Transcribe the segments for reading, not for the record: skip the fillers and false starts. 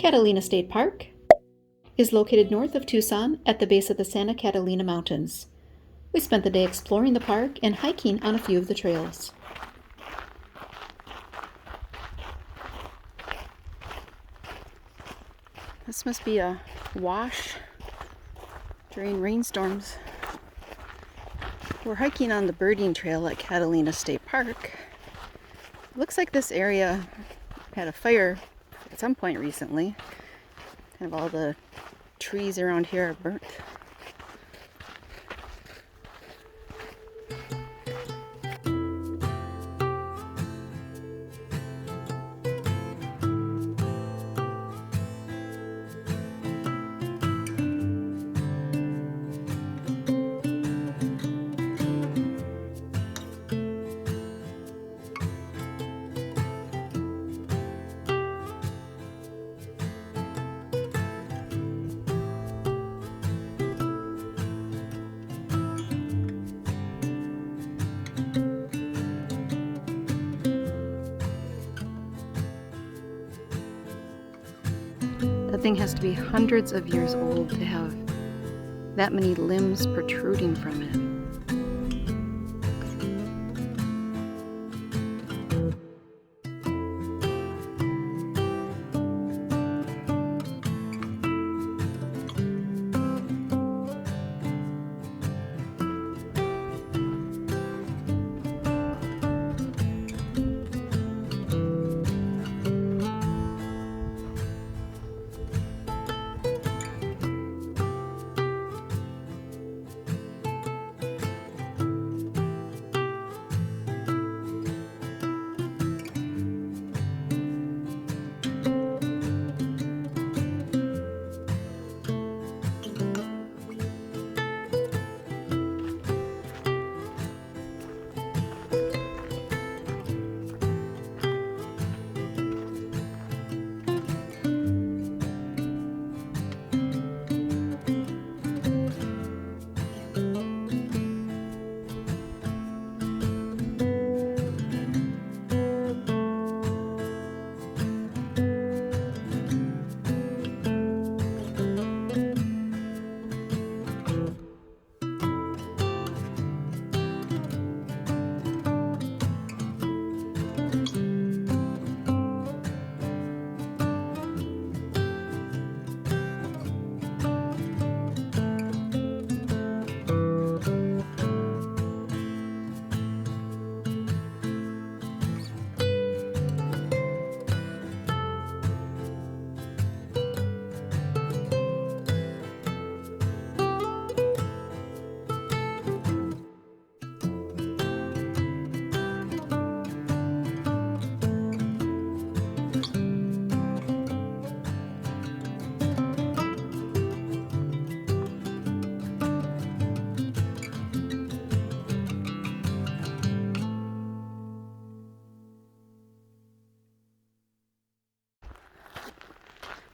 Catalina State Park is located north of Tucson at the base of the Santa Catalina Mountains. We spent the day exploring the park and hiking on a few of the trails. This must be a wash during rainstorms. We're hiking on the birding trail at Catalina State Park. It looks like this area had a fire at some point recently. Kind of all the trees around here are burnt. That thing has to be hundreds of years old to have that many limbs protruding from it.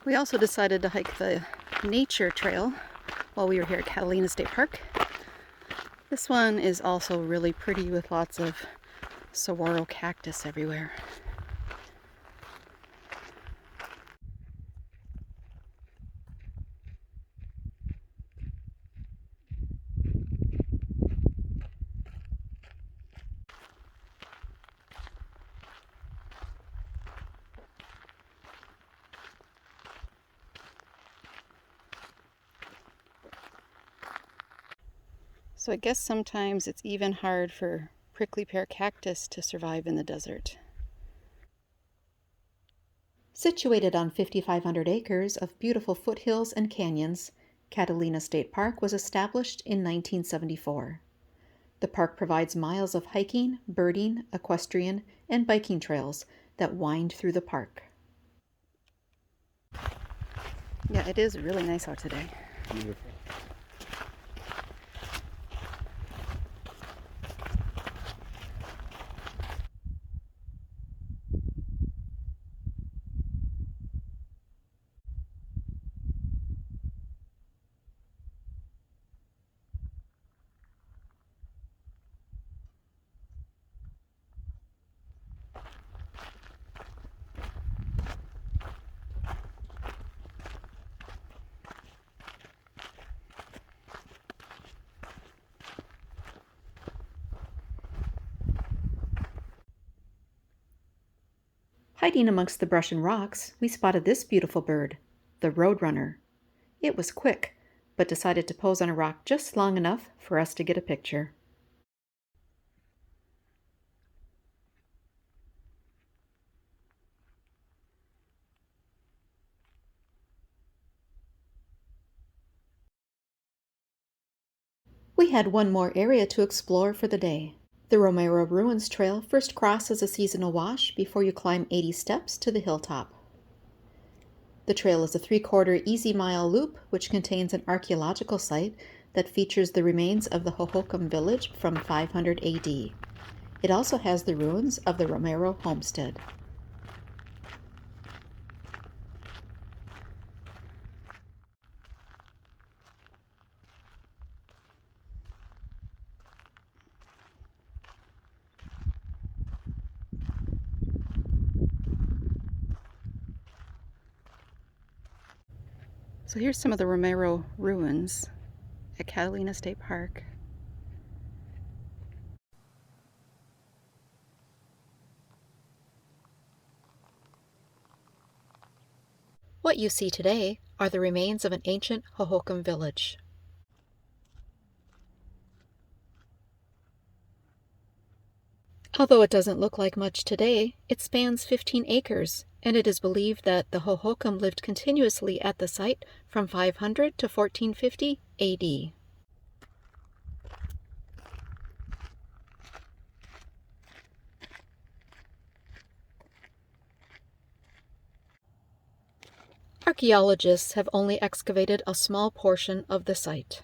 We also decided to hike the nature trail while we were here at Catalina State Park. This one is also really pretty with lots of saguaro cactus everywhere. So I guess sometimes it's even hard for prickly pear cactus to survive in the desert. Situated on 5,500 acres of beautiful foothills and canyons, Catalina State Park was established in 1974. The park provides miles of hiking, birding, equestrian, and biking trails that wind through the park. Yeah, it is really nice out today. Beautiful. Hiding amongst the brush and rocks, we spotted this beautiful bird, the roadrunner. It was quick, but decided to pose on a rock just long enough for us to get a picture. We had one more area to explore for the day. The Romero Ruins Trail first crosses a seasonal wash before you climb 80 steps to the hilltop. The trail is a 3/4 easy-mile loop which contains an archeological site that features the remains of the Hohokam village from 500 AD. It also has the ruins of the Romero homestead. So here's some of the Romero ruins at Catalina State Park. What you see today are the remains of an ancient Hohokam village. Although it doesn't look like much today, it spans 15 acres, and it is believed that the Hohokam lived continuously at the site from 500 to 1450 AD. Archaeologists have only excavated a small portion of the site.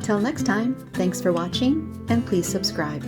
Till next time, thanks for watching, and please subscribe.